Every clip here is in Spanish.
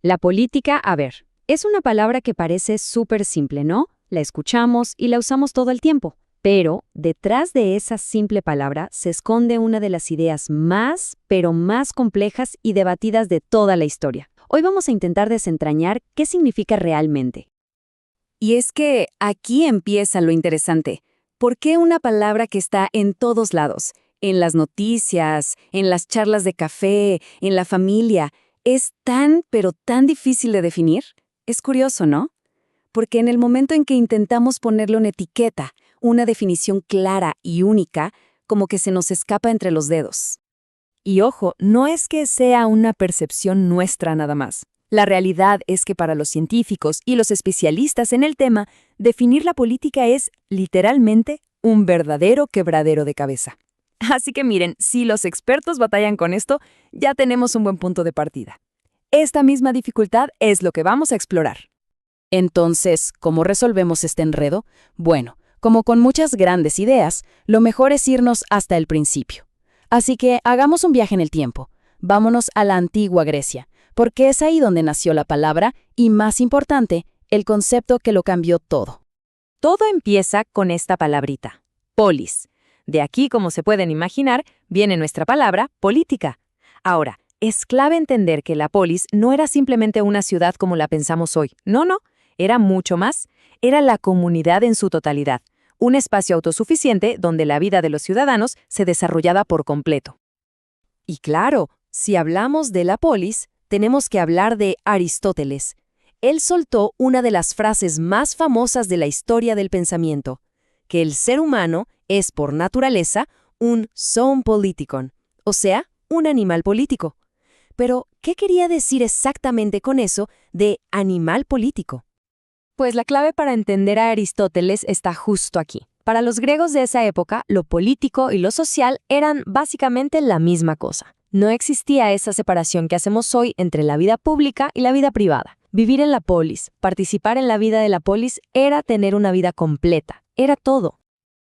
La política, a ver, es una palabra que parece súper simple, ¿no? La escuchamos y la usamos todo el tiempo. Pero detrás de esa simple palabra se esconde una de las ideas más, pero más complejas y debatidas de toda la historia. Hoy vamos a intentar desentrañar qué significa realmente. Y es que aquí empieza lo interesante. ¿Por qué una palabra que está en todos lados, en las noticias, en las charlas de café, en la familia, es tan, pero tan difícil de definir? Es curioso, ¿no? Porque en el momento en que intentamos ponerle una etiqueta, una definición clara y única, como que se nos escapa entre los dedos. Y ojo, no es que sea una percepción nuestra nada más. La realidad es que para los científicos y los especialistas en el tema, definir la política es, literalmente, un verdadero quebradero de cabeza. Así que miren, si los expertos batallan con esto, ya tenemos un buen punto de partida. Esta misma dificultad es lo que vamos a explorar. Entonces, ¿cómo resolvemos este enredo? Bueno, como con muchas grandes ideas, lo mejor es irnos hasta el principio. Así que hagamos un viaje en el tiempo. Vámonos a la antigua Grecia, porque es ahí donde nació la palabra y, más importante, el concepto que lo cambió todo. Todo empieza con esta palabrita, polis. De aquí, como se pueden imaginar, viene nuestra palabra política. Ahora, es clave entender que la polis no era simplemente una ciudad como la pensamos hoy. No, era mucho más. Era la comunidad en su totalidad, un espacio autosuficiente donde la vida de los ciudadanos se desarrollaba por completo. Y claro, si hablamos de la polis, tenemos que hablar de Aristóteles. Él soltó una de las frases más famosas de la historia del pensamiento, que el ser humano es por naturaleza un zoon politikon, o sea, un animal político. Pero, ¿qué quería decir exactamente con eso de animal político? Pues la clave para entender a Aristóteles está justo aquí. Para los griegos de esa época, lo político y lo social eran básicamente la misma cosa. No existía esa separación que hacemos hoy entre la vida pública y la vida privada. Vivir en la polis, participar en la vida de la polis, era tener una vida completa. Era todo.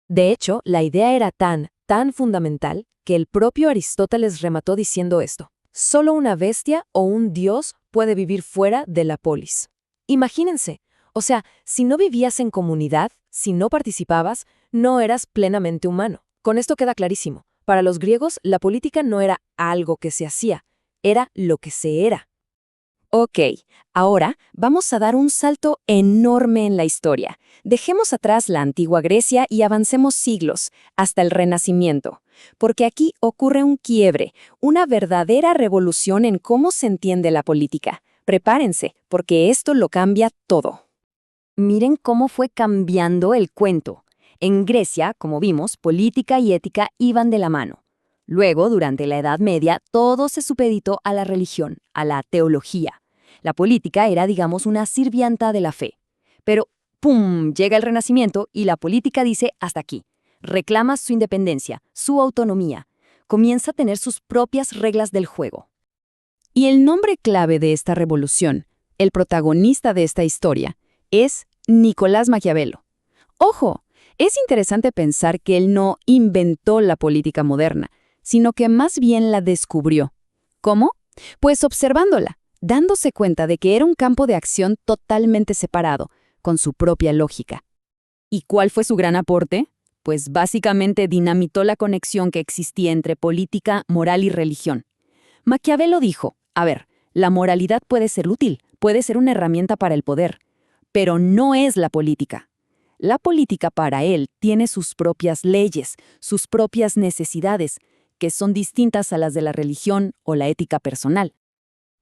De hecho, la idea era tan fundamental que el propio Aristóteles remató diciendo esto: solo una bestia o un dios puede vivir fuera de la polis. Imagínense, o sea, si no vivías en comunidad, si no participabas, no eras plenamente humano. Con esto queda clarísimo. Para los griegos, la política no era algo que se hacía, era lo que se era. Ok, ahora vamos a dar un salto enorme en la historia. Dejemos atrás la antigua Grecia y avancemos siglos, hasta el Renacimiento. Porque aquí ocurre un quiebre, una verdadera revolución en cómo se entiende la política. Prepárense, porque esto lo cambia todo. Miren cómo fue cambiando el cuento. En Grecia, como vimos, política y ética iban de la mano. Luego, durante la Edad Media, todo se supeditó a la religión, a la teología. La política era, digamos, una sirvienta de la fe. Pero, ¡pum!, llega el Renacimiento y la política dice hasta aquí. Reclama su independencia, su autonomía. Comienza a tener sus propias reglas del juego. Y el nombre clave de esta revolución, el protagonista de esta historia, es Nicolás Maquiavelo. ¡Ojo! Es interesante pensar que él no inventó la política moderna, sino que más bien la descubrió. ¿Cómo? Pues observándola, dándose cuenta de que era un campo de acción totalmente separado, con su propia lógica. ¿Y cuál fue su gran aporte? Pues básicamente dinamitó la conexión que existía entre política, moral y religión. Maquiavelo dijo, a ver, la moralidad puede ser útil, puede ser una herramienta para el poder, pero no es la política. La política para él tiene sus propias leyes, sus propias necesidades, que son distintas a las de la religión o la ética personal.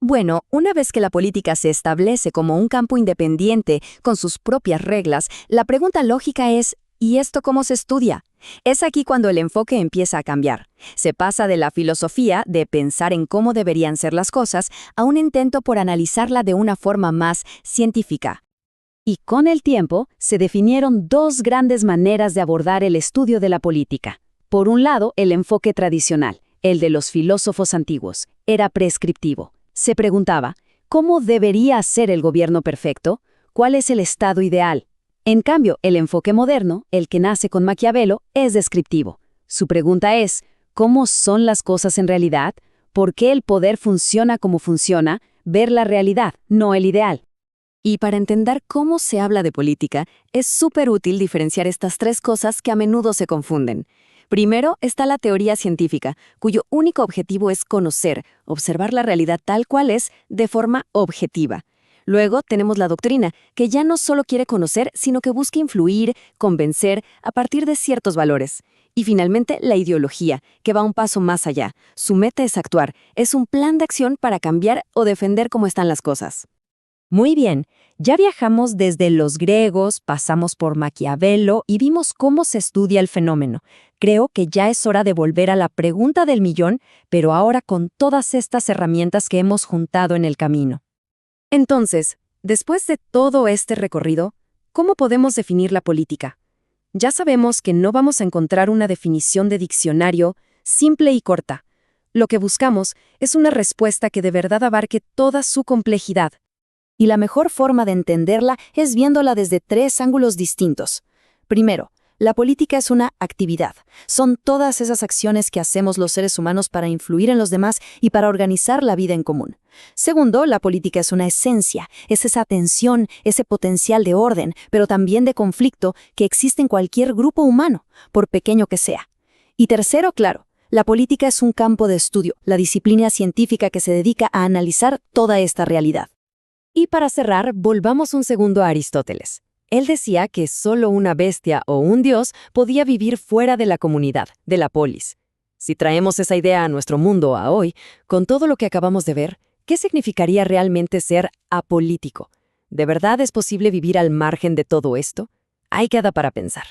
Bueno, una vez que la política se establece como un campo independiente, con sus propias reglas, la pregunta lógica es, ¿y esto cómo se estudia? Es aquí cuando el enfoque empieza a cambiar. Se pasa de la filosofía, de pensar en cómo deberían ser las cosas, a un intento por analizarla de una forma más científica. Y con el tiempo, se definieron dos grandes maneras de abordar el estudio de la política. Por un lado, el enfoque tradicional, el de los filósofos antiguos, era prescriptivo. Se preguntaba, ¿cómo debería ser el gobierno perfecto? ¿Cuál es el estado ideal? En cambio, el enfoque moderno, el que nace con Maquiavelo, es descriptivo. Su pregunta es, ¿cómo son las cosas en realidad? ¿Por qué el poder funciona como funciona? ver la realidad, no el ideal. Y para entender cómo se habla de política, es súper útil diferenciar estas tres cosas que a menudo se confunden. Primero está la teoría científica, cuyo único objetivo es conocer, observar la realidad tal cual es, de forma objetiva. Luego tenemos la doctrina, que ya no solo quiere conocer, sino que busca influir, convencer, a partir de ciertos valores. Y finalmente, la ideología, que va un paso más allá. Su meta es actuar, es un plan de acción para cambiar o defender cómo están las cosas. Muy bien, ya viajamos desde los griegos, pasamos por Maquiavelo y vimos cómo se estudia el fenómeno. Creo que ya es hora de volver a la pregunta del millón, pero ahora con todas estas herramientas que hemos juntado en el camino. Entonces, después de todo este recorrido, ¿cómo podemos definir la política? Ya sabemos que no vamos a encontrar una definición de diccionario simple y corta. Lo que buscamos es una respuesta que de verdad abarque toda su complejidad. Y la mejor forma de entenderla es viéndola desde tres ángulos distintos. Primero, la política es una actividad. Son todas esas acciones que hacemos los seres humanos para influir en los demás y para organizar la vida en común. Segundo, la política es una esencia. Es esa tensión, ese potencial de orden, pero también de conflicto que existe en cualquier grupo humano, por pequeño que sea. Y tercero, claro, la política es un campo de estudio, la disciplina científica que se dedica a analizar toda esta realidad. Y para cerrar, volvamos un segundo a Aristóteles. Él decía que solo una bestia o un dios podía vivir fuera de la comunidad, de la polis. Si traemos esa idea a nuestro mundo a hoy, con todo lo que acabamos de ver, ¿qué significaría realmente ser apolítico? ¿De verdad es posible vivir al margen de todo esto? Hay queda para pensar.